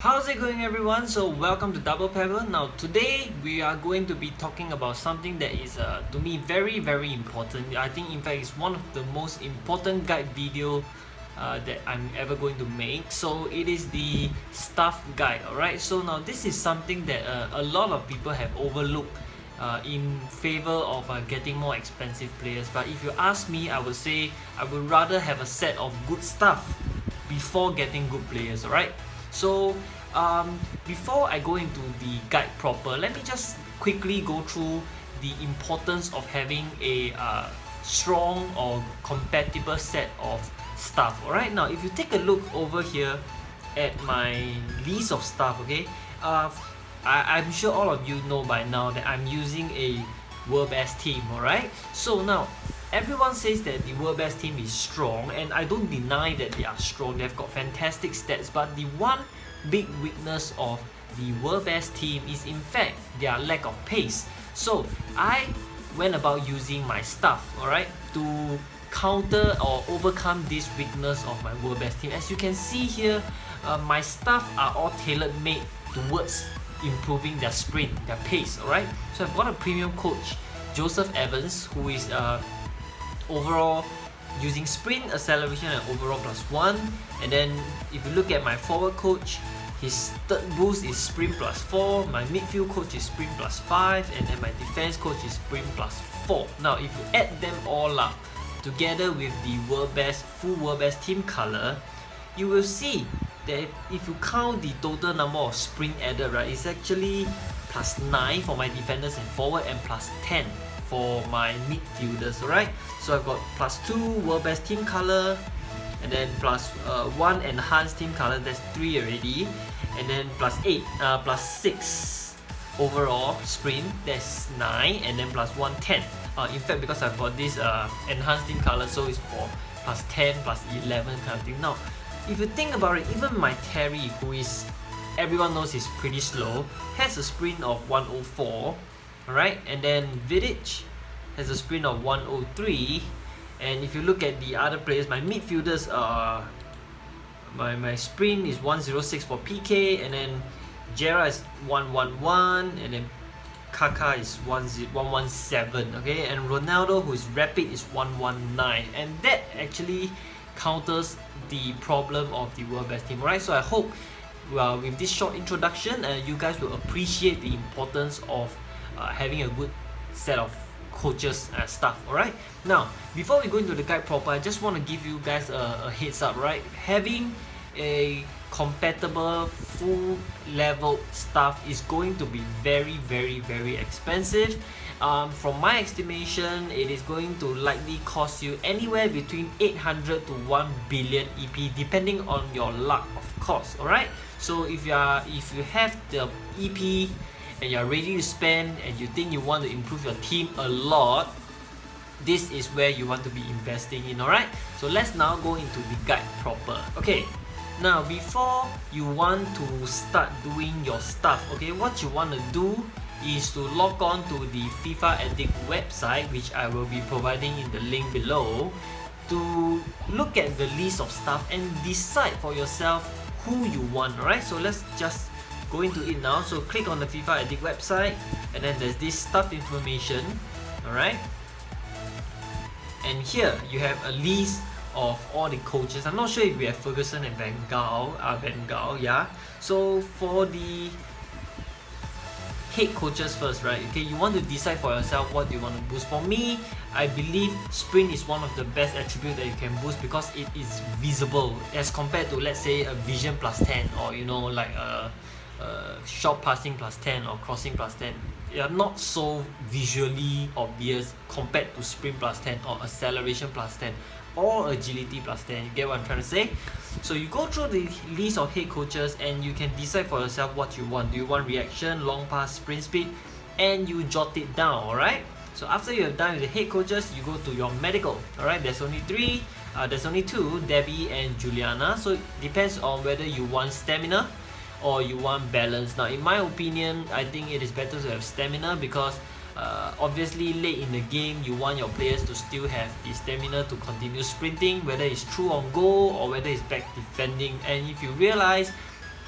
How's it going, everyone? So welcome to Double Pebble. Now today we are going to be talking about something that is to me very important. I think in fact it's one of the most important guide video that I'm ever going to make. So it is the staff guide. Alright, so now this is something that a lot of people have overlooked in favor of getting more expensive players. But if you ask me, I would say I would rather have a set of good stuff before getting good players. Alright, so before I go into the guide proper, let me just quickly go through the importance of having a strong or compatible set of stuff. Alright, now if you take a look over here at my list of stuff, okay, I'm sure all of you know by now that I'm using a world best team. Alright, so now everyone says that the world best team is strong, and I don't deny that they are strong. They've got fantastic stats, but the one big weakness of the world best team is in fact their lack of pace. So I went about using my stuff, alright, to counter or overcome this weakness of my world best team. As you can see here, my stuff are all tailor-made towards improving their sprint, their pace. Alright, so I've got a premium coach, Joseph Evans, who is overall using sprint, acceleration and overall +1. And then if you look at my forward coach, his third boost is sprint +4, my midfield coach is sprint +5, and then my defense coach is sprint +4. Now if you add them all up together with the full world best team color, you will see that if you count the total number of sprint added, right, it's actually +9 for my defenders and forward and +10 for my midfielders. Alright, so I've got +2 world best team color, and then +1 enhanced team color, that's 3 already, and then +6 overall sprint, that's 9, and then +1 10. In fact, because I've got this enhanced team color, so it's for +10 +11 kind of thing. Now if you think about it, even my Terry, who is everyone knows is pretty slow, has a sprint of 104. Alright, and then Vidic has a sprint of 103. And if you look at the other players, my midfielders, my sprint is 106 for PK, and then Jera is 111, and then Kaka is 117. Okay, and Ronaldo, who is rapid, is 119, and that actually counters the problem of the world best team. Alright, so I hope with this short introduction, you guys will appreciate the importance of having a good set of coaches and stuff. Alright, now before we go into the guide proper, I just want to give you guys a heads up. Right, having a compatible full level stuff is going to be very expensive. From my estimation, it is going to likely cost you anywhere between 800 to 1 billion EP, depending on your luck, of course. Alright, so if you have the EP and you're ready to spend and you think you want to improve your team a lot, this is where you want to be investing in. Alright, so let's now go into the guide proper. Okay, now before you want to start doing your stuff, okay, what you want to do is to log on to the FIFA Addict website, which I will be providing in the link below, to look at the list of stuff and decide for yourself who you want. Alright, so let's just go into it now. So click on the FIFA Addict website, and then there's this stuff information. Alright, and here you have a list of all the coaches. I'm not sure if we have Ferguson and Van Gaal, yeah. So for the head coaches first, right, okay, you want to decide for yourself what you want to boost. For me, I believe sprint is one of the best attributes that you can boost because it is visible as compared to, let's say, a vision +10, or you know, like a short passing +10 or crossing +10. They are not so visually obvious compared to sprint +10 or acceleration +10 or agility +10. You get what I'm trying to say? So you go through the list of head coaches and you can decide for yourself what you want. Do you want reaction, long pass, sprint speed? And you jot it down. Alright, so after you have done with the head coaches, you go to your medical. Alright, there's only two, Debbie and Juliana. So it depends on whether you want stamina or you want balance. Now in my opinion, I think it is better to have stamina because obviously late in the game you want your players to still have the stamina to continue sprinting, whether it's through on goal or whether it's back defending. And if you realize,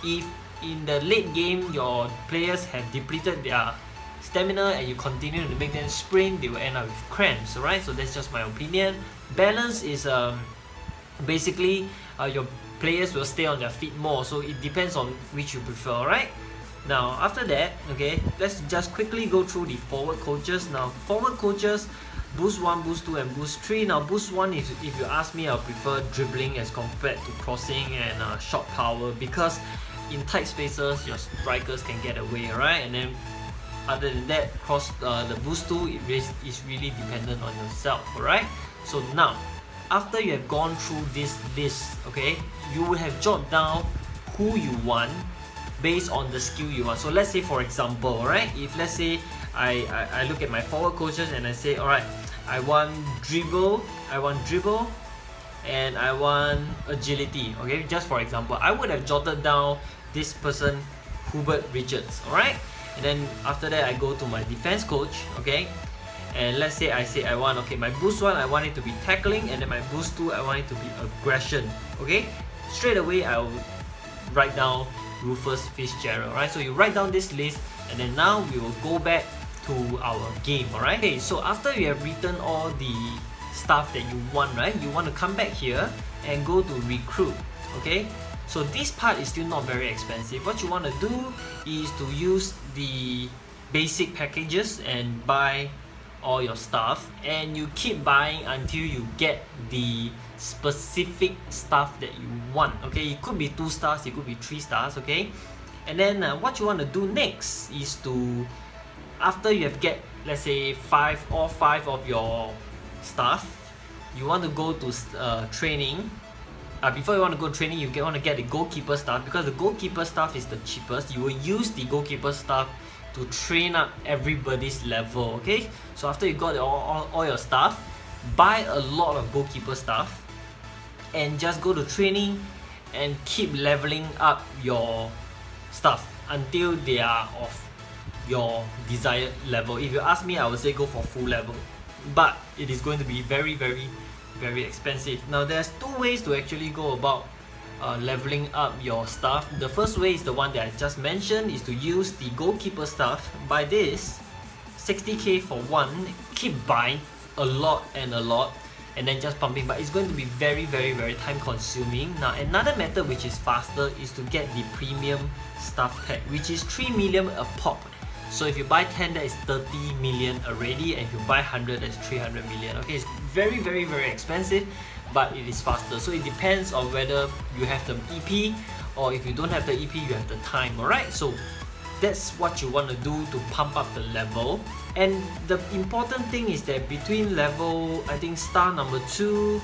if in the late game your players have depleted their stamina and you continue to make them sprint, they will end up with cramps, alright? So that's just my opinion. Balance is basically your players will stay on their feet more, so it depends on which you prefer, alright? Now after that, okay, let's just quickly go through the forward coaches. Now forward coaches, boost 1, boost 2 and boost 3. Now boost 1, if you ask me, I'll prefer dribbling as compared to crossing and shot power, because in tight spaces your strikers can get away, right? And then other than that, the boost 2 is really dependent on yourself, alright? So now after you have gone through this list, okay, you will have jotted down who you want based on the skill you want. So let's say for example, alright, if let's say I look at my forward coaches and I say, alright, I want dribble and I want agility, okay, just for example, I would have jotted down this person, Hubert Richards, alright? And then after that I go to my defense coach, okay, and let's say I want, okay, my boost 1 I want it to be tackling, and then my boost 2 I want it to be aggression, okay? Straight away I'll write down Rufus Fitzgerald, right? So you write down this list, and then now we will go back to our game, alright? Okay, so after you have written all the stuff that you want, right, you want to come back here and go to recruit, okay? So this part is still not very expensive. What you want to do is to use the basic packages and buy all your stuff, and you keep buying until you get the specific stuff that you want, okay? It could be 2 stars, it could be 3 stars, okay? And then what you want to do next is to, after you have get, let's say all 5 of your stuff, you want to go to training. Before you want to go training, you want to get the goalkeeper stuff, because the goalkeeper stuff is the cheapest. You will use the goalkeeper stuff to train up everybody's level, okay? So after you got all your stuff, buy a lot of goalkeeper stuff and just go to training and keep leveling up your stuff until they are of your desired level. If you ask me, I would say go for full level, but it is going to be very, very, very expensive. Now there's 2 ways to actually go about leveling up your stuff. The first way is the one that I just mentioned, is to use the goalkeeper stuff. Buy this 60k for one, keep buying a lot, and then just pumping, but it's going to be very, very, very time consuming. Now another method which is faster is to get the premium stuff pack, which is 3 million a pop. So if you buy 10, that is 30 million already, and if you buy 100, that's 300 million. Okay, it's very, very, very expensive, but it is faster. So it depends on whether you have the EP, or if you don't have the EP, you have the time, alright? So that's what you want to do to pump up the level. And the important thing is that between level, I think star number 2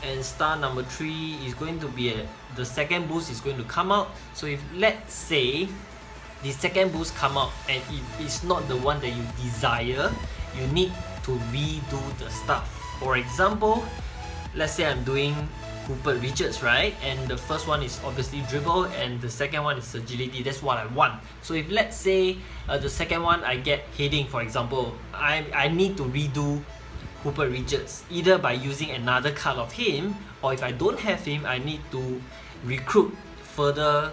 and star number 3 is going to be the second boost is going to come out. So if let's say the second boost come out and it is not the one that you desire, you need to redo the stuff. For example, let's say I'm doing Rupert Richards, right? And the first one is obviously dribble, and the second one is agility. That's what I want. So if let's say the second one I get heading, for example, I need to redo Rupert Richards either by using another card of him, or if I don't have him, I need to recruit further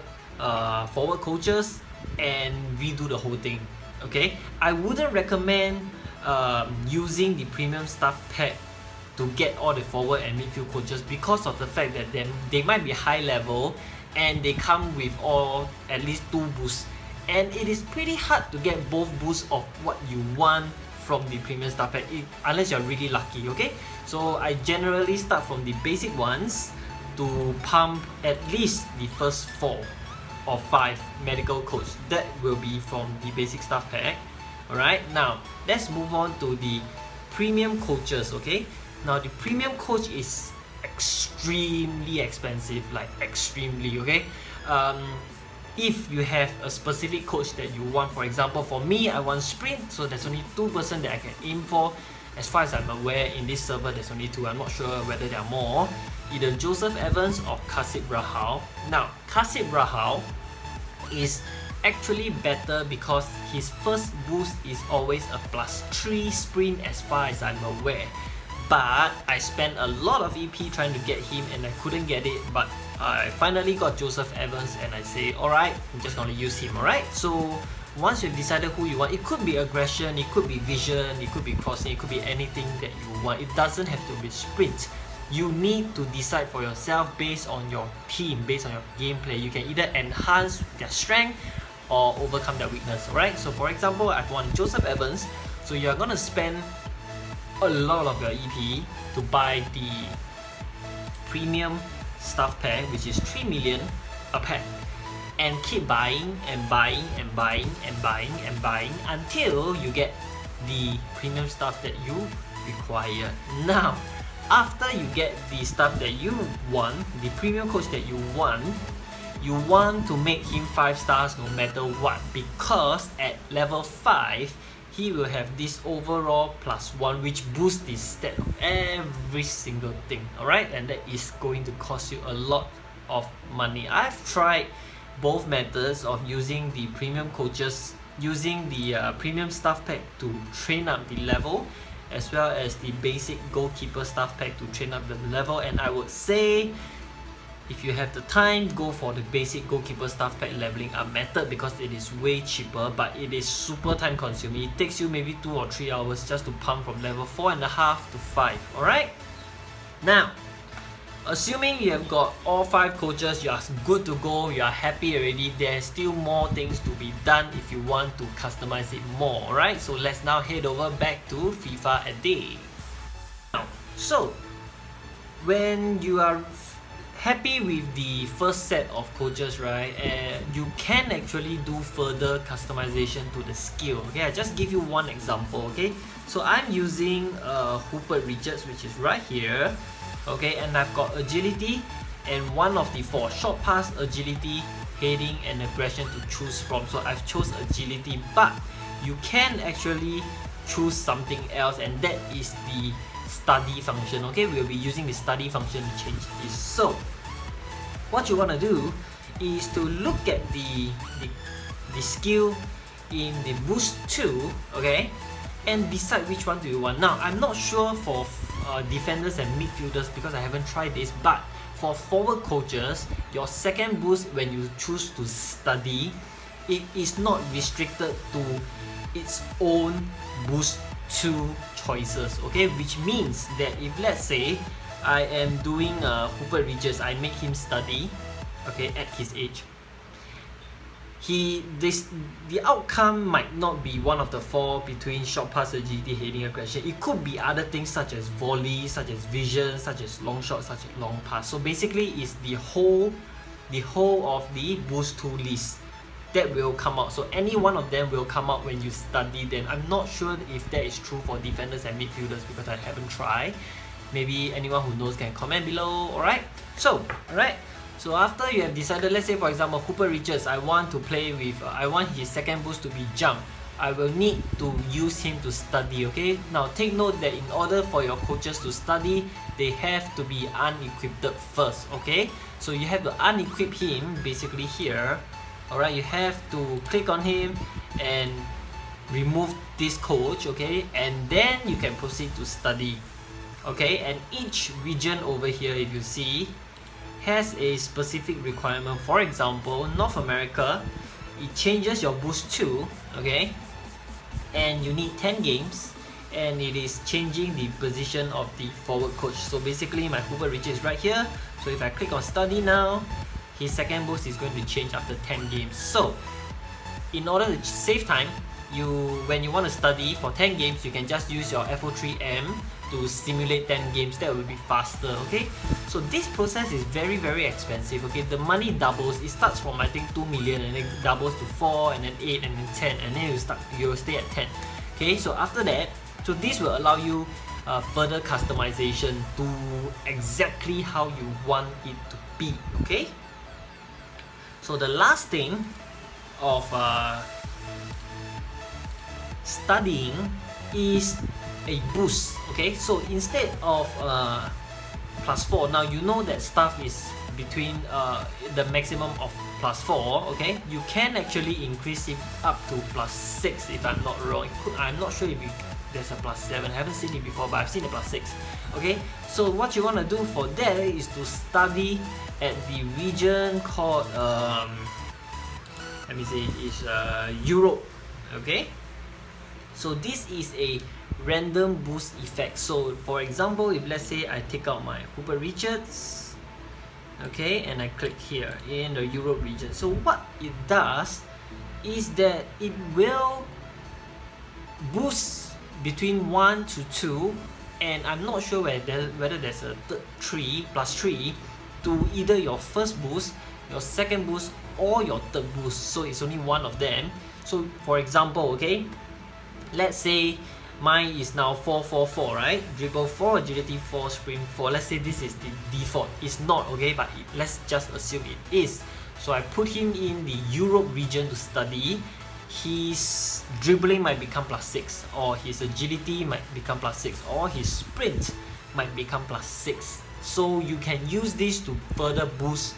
forward coaches and redo the whole thing. Okay, I wouldn't recommend using the premium stuff pack to get all the forward and midfield coaches, because of the fact that they might be high level and they come with at least 2 boosts, and it is pretty hard to get both boosts of what you want from the premium stuff pack unless you're really lucky. Okay, so I generally start from the basic ones to pump at least the first 4 or 5 medical coach. That will be from the basic stuff pack. Alright, now let's move on to the premium coaches. Okay, now the premium coach is extremely expensive, like extremely, okay? If you have a specific coach that you want, for example, for me, I want sprint, so there's only 2 person that I can aim for. As far as I'm aware, in this server, there's only 2. I'm not sure whether there are more. Either Joseph Evans or Kasip Rahal. Now, Kasip Rahal is actually better because his first boost is always a +3 sprint as far as I'm aware. but I spent a lot of EP trying to get him and I couldn't get it, but I finally got Joseph Evans and I say, alright, I'm just gonna use him, alright? So once you've decided who you want, it could be aggression, it could be vision, it could be crossing, it could be anything that you want. It doesn't have to be sprint. You need to decide for yourself based on your team, based on your gameplay. You can either enhance their strength or overcome their weakness, alright? So for example, I've won Joseph Evans, so you're gonna spend a lot of your EP to buy the premium stuff pack, which is 3 million a pack, and keep buying and buying and buying and buying and buying until you get the premium stuff that you require. Now, after you get the stuff that you want, the premium coach that you want to make him 5 stars no matter what, because at level 5 he will have this overall +1 which boosts the stat of every single thing, alright? And that is going to cost you a lot of money. I've tried both methods of using the premium coaches, using the premium stuff pack to train up the level, as well as the basic goalkeeper stuff pack to train up the level. And I would say, if you have the time, go for the basic goalkeeper stuff pack leveling up method, because it is way cheaper, but it is super time consuming. It takes you maybe 2 or 3 hours just to pump from level 4.5 to 5, alright? Now, assuming you have got all 5 coaches, you are good to go, you are happy already, there's still more things to be done if you want to customize it more, alright? So let's now head over back to FIFA a day. Now, so when you are happy with the first set of coaches, right, you can actually do further customization to the skill. Okay, I just give you one example. Okay, so I'm using Hooper Richards, which is right here. Okay, and I've got agility and one of the 4 short pass, agility, heading and aggression to choose from. So I've chose agility, but you can actually choose something else, and that is the study function. Okay, we'll be using the study function to change this. So what you want to do is to look at the skill in the boost 2, okay, and decide which one do you want. Now, I'm not sure for defenders and midfielders because I haven't tried this, but for forward coaches, your second boost when you choose to study, it is not restricted to its own boost 2 choices, okay, which means that if let's say I am doing Hooper Richards, I make him study, okay, at his age, the outcome might not be one of the 4 between short pass, agility, heading, aggression. It could be other things such as volley, such as vision, such as long shot, such as long pass. So basically it's the whole of the boost 2 list that will come out. So any one of them will come out when you study them. I'm not sure if that is true for defenders and midfielders because I haven't tried. Maybe anyone who knows can comment below, alright? So after you have decided, let's say for example Hooper Richards, I want to play with, I want his second boost to be jump. I will need to use him to study, okay? Now take note that in order for your coaches to study, they have to be unequipped first, okay? So you have to unequip him basically here, alright? You have to click on him and remove this coach, okay? And then you can proceed to study. Okay, and each region over here, if you see, has a specific requirement. For example, North America, it changes your boost 2, okay, and you need 10 games, and it is changing the position of the forward coach. So basically my Hooper Richards is right here. So if I click on study now, his second boost is going to change after 10 games. So in order to save time, when you want to study for 10 games, you can just use your FO3M to simulate 10 games. That will be faster, okay? So this process is very, very expensive, okay? The money doubles. It starts from I think 2 million and then doubles to 4 and then 8 and then 10 and then you will stay at 10. Okay, so after that, so this will allow you further customization to exactly how you want it to be, okay? So the last thing of studying is a boost, okay? So instead of +4, now you know that stuff is between the maximum of +4, okay? You can actually increase it up to +6 if I'm not wrong. I'm not sure if there's a +7. I haven't seen it before, but I've seen a +6. Okay, so what you want to do for that is to study at the region called let me see, is Europe. Okay, so this is a random boost effect. So for example, if let's say I take out my Hubert Richards, okay, and I click here in the Europe region, so what it does is that it will boost between 1 to 2, and I'm not sure whether there's a third 3 +3 to either your first boost, your second boost, or your third boost. So it's only one of them. So for example, okay, let's say mine is now 4-4-4, right? Dribble 4, agility 4, sprint 4. Let's say this is the default. It's not, okay, but let's just assume it is. So I put him in the Europe region to study. His dribbling might become +6, or his agility might become +6, or his sprint might become +6. So you can use this to further boost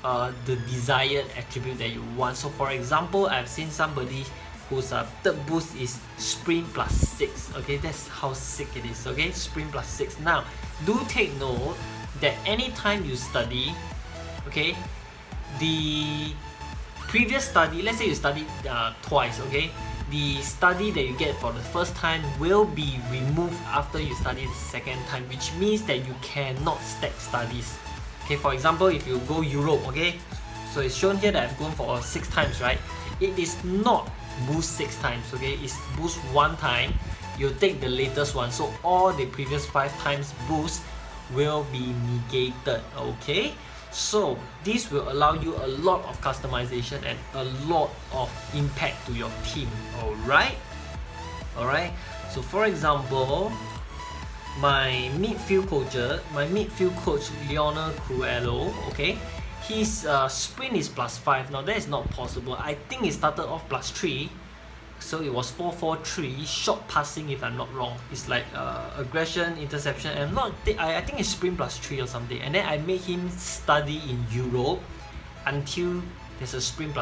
the desired attribute that you want. So for example, I've seen somebody whose third boost is sprint +6. Okay, that's how sick it is. Okay, sprint +6. Now, do take note that anytime you study, okay, the previous study, let's say you studied twice, okay, the study that you get for the first time will be removed after you study the second time, which means that you cannot stack studies. Okay, for example, if you go Europe, okay, so it's shown here that I've gone for 6 times, right? It is not boost 6 times, okay, it's boost 1 time. You take the latest one, so all the previous 5 times boost will be negated. Okay, so this will allow you a lot of customization and a lot of impact to your team. Alright, so for example, my midfield coach Lionel Cruello, okay, his sprint is +5. Now that is not possible. I think it started off +3, so it was 4-4-3, short passing if I'm not wrong. It's like aggression, interception, and I think it's sprint +3 or something. And then I made him study in Europe until there's a sprint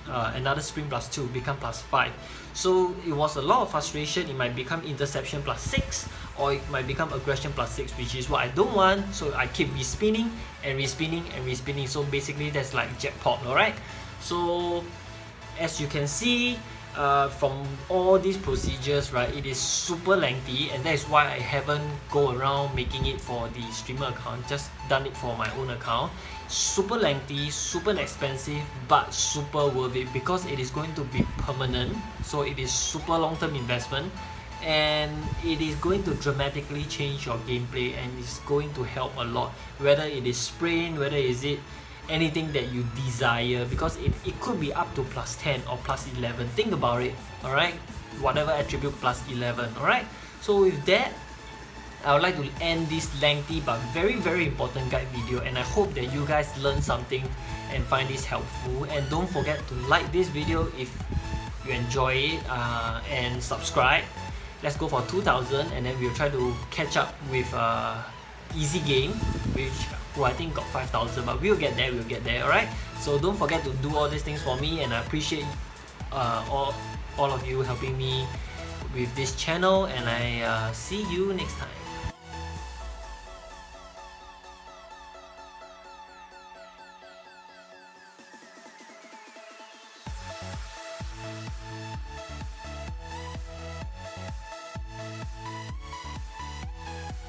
another sprint +2, become +5. So it was a lot of frustration. It might become interception +6, or it might become aggression +6, which is what I don't want. So I keep respinning and respinning and respinning. So basically that's like jackpot. Alright, so as you can see, from all these procedures, right, it is super lengthy, and that is why I haven't go around making it for the streamer account, just done it for my own account. Super lengthy, super expensive, but super worth it because it is going to be permanent. So it is super long-term investment, and it is going to dramatically change your gameplay, and it's going to help a lot, whether it is sprint, whether is it anything that you desire, because it could be up to +10 or +11. Think about it. Alright, whatever attribute +11. Alright, so with that, I would like to end this lengthy but very important guide video, and I hope that you guys learn something and find this helpful. And don't forget to like this video if you enjoy it, and subscribe. Let's go for 2,000, and then we'll try to catch up with Easy Game, who I think got 5,000, but we'll get there. Alright, so don't forget to do all these things for me, and I appreciate all of you helping me with this channel, and I see you next time.